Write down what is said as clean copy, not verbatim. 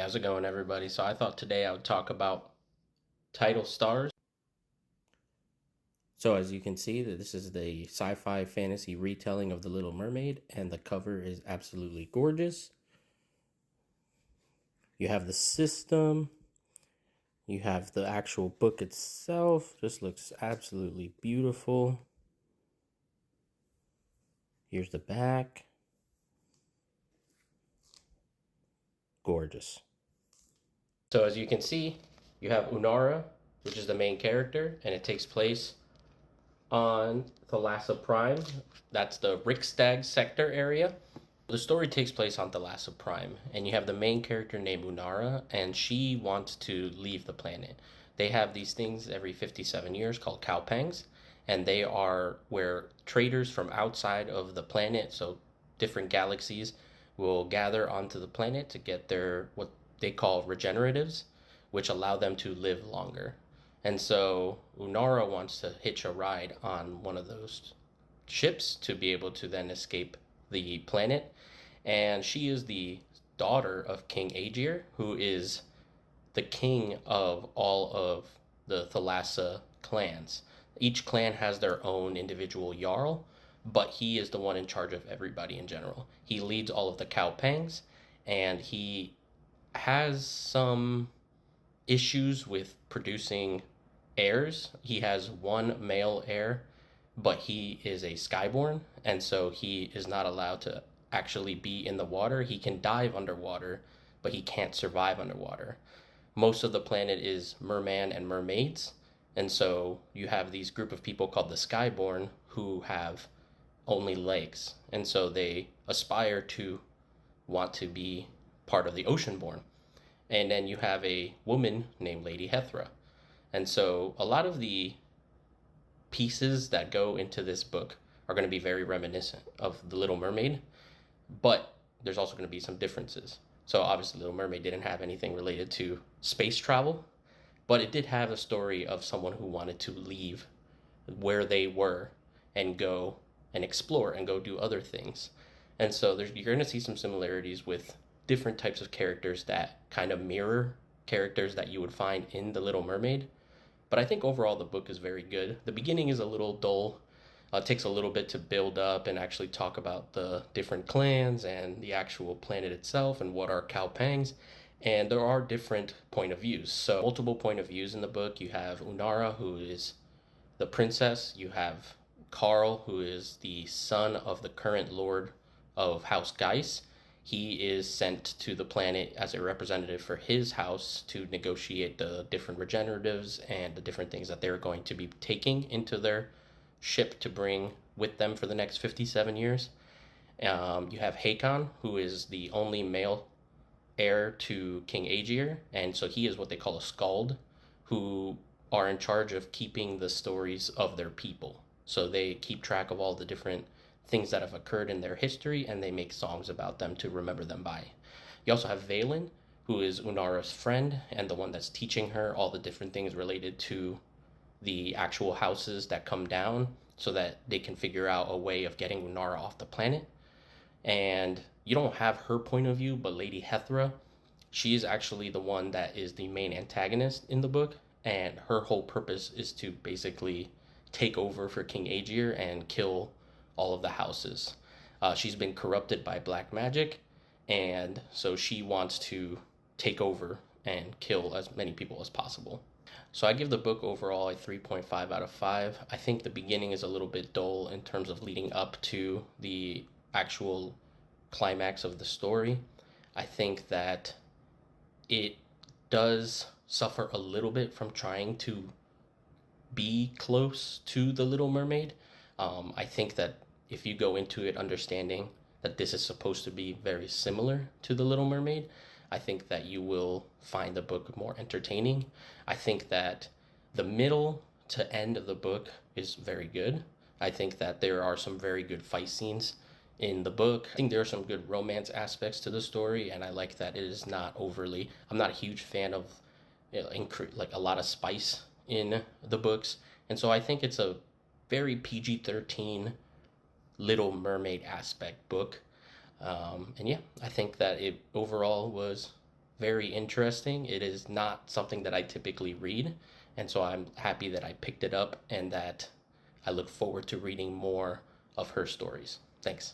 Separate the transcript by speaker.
Speaker 1: How's it going, everybody? So I thought today I would talk about Tidal stars. So as you can see, that this is the sci-fi fantasy retelling of The Little Mermaid, and the cover is absolutely gorgeous. You have the system, you have the actual book itself, just looks absolutely beautiful. Here's the back. Gorgeous. So as you can see, you have Unara, which is the main character, and it takes place on Thalassa Prime. That's the Riksdag sector area. The story takes place on Thalassa Prime, and you have the main character named Unara, and she wants to leave the planet. They have these things every 57 years called cowpangs, and they are where traders from outside of the planet, so different galaxies, will gather onto the planet to get their what they call regeneratives, which allow them to live longer. And so Unara wants to hitch a ride on one of those ships to be able to then escape the planet. And she is the daughter of King Aegir, who is the king of all of the Thalassa clans. Each clan has their own individual Jarl, but he is the one in charge of everybody in general. He leads all of the Cowpangs, and he has some issues with producing heirs. He has one male heir, but he is a skyborn, and so he is not allowed to actually be in the water. He can dive underwater, but he can't survive underwater. Most of the planet is merman and mermaids, and so you have these group of people called the skyborn who have only legs, and so they aspire to want to be part of the oceanborn. And then you have a woman named Lady Hethra. And so a lot of the pieces that go into this book are going to be very reminiscent of The Little Mermaid, but there's also going to be some differences. So obviously Little Mermaid didn't have anything related to space travel, but it did have a story of someone who wanted to leave where they were and go and explore and go do other things. And so you're going to see some similarities with different types of characters that kind of mirror characters that you would find in The Little Mermaid. But I think overall the book is very good. The beginning is a little dull. It takes a little bit to build up and actually talk about the different clans and the actual planet itself and what are cowpangs. And there are different point of views. So multiple point of views in the book. You have Unara, who is the princess. You have Carl, who is the son of the current lord of House Geis. He is sent to the planet as a representative for his house to negotiate the different regeneratives and the different things that they're going to be taking into their ship to bring with them for the next 57 years. You have Hakon, who is the only male heir to King Aegir, and so he is what they call a skald, who are in charge of keeping the stories of their people. So they keep track of all the different things that have occurred in their history, and they make songs about them to remember them by. You also have Valen, who is Unara's friend and the one that's teaching her all the different things related to the actual houses that come down so that they can figure out a way of getting Unara off the planet. And you don't have her point of view, but Lady Hethra, she is actually the one that is the main antagonist in the book, and her whole purpose is to basically take over for King Aegir and kill all of the houses. She's been corrupted by black magic, and so she wants to take over and kill as many people as possible. So I give the book overall a 3.5 out of 5. I think the beginning is a little bit dull in terms of leading up to the actual climax of the story. I think that it does suffer a little bit from trying to be close to The Little Mermaid. I think that if you go into it understanding that this is supposed to be very similar to The Little Mermaid, I think that you will find the book more entertaining. I think that the middle to end of the book is very good. I think that there are some very good fight scenes in the book. I think there are some good romance aspects to the story, and I like that it is not overly. I'm not a huge fan of like a lot of spice in the books, and so I think it's a very PG-13 Little Mermaid aspect book. And yeah, I think that it overall was very interesting. It is not something that I typically read, and so I'm happy that I picked it up and that I look forward to reading more of her stories. Thanks.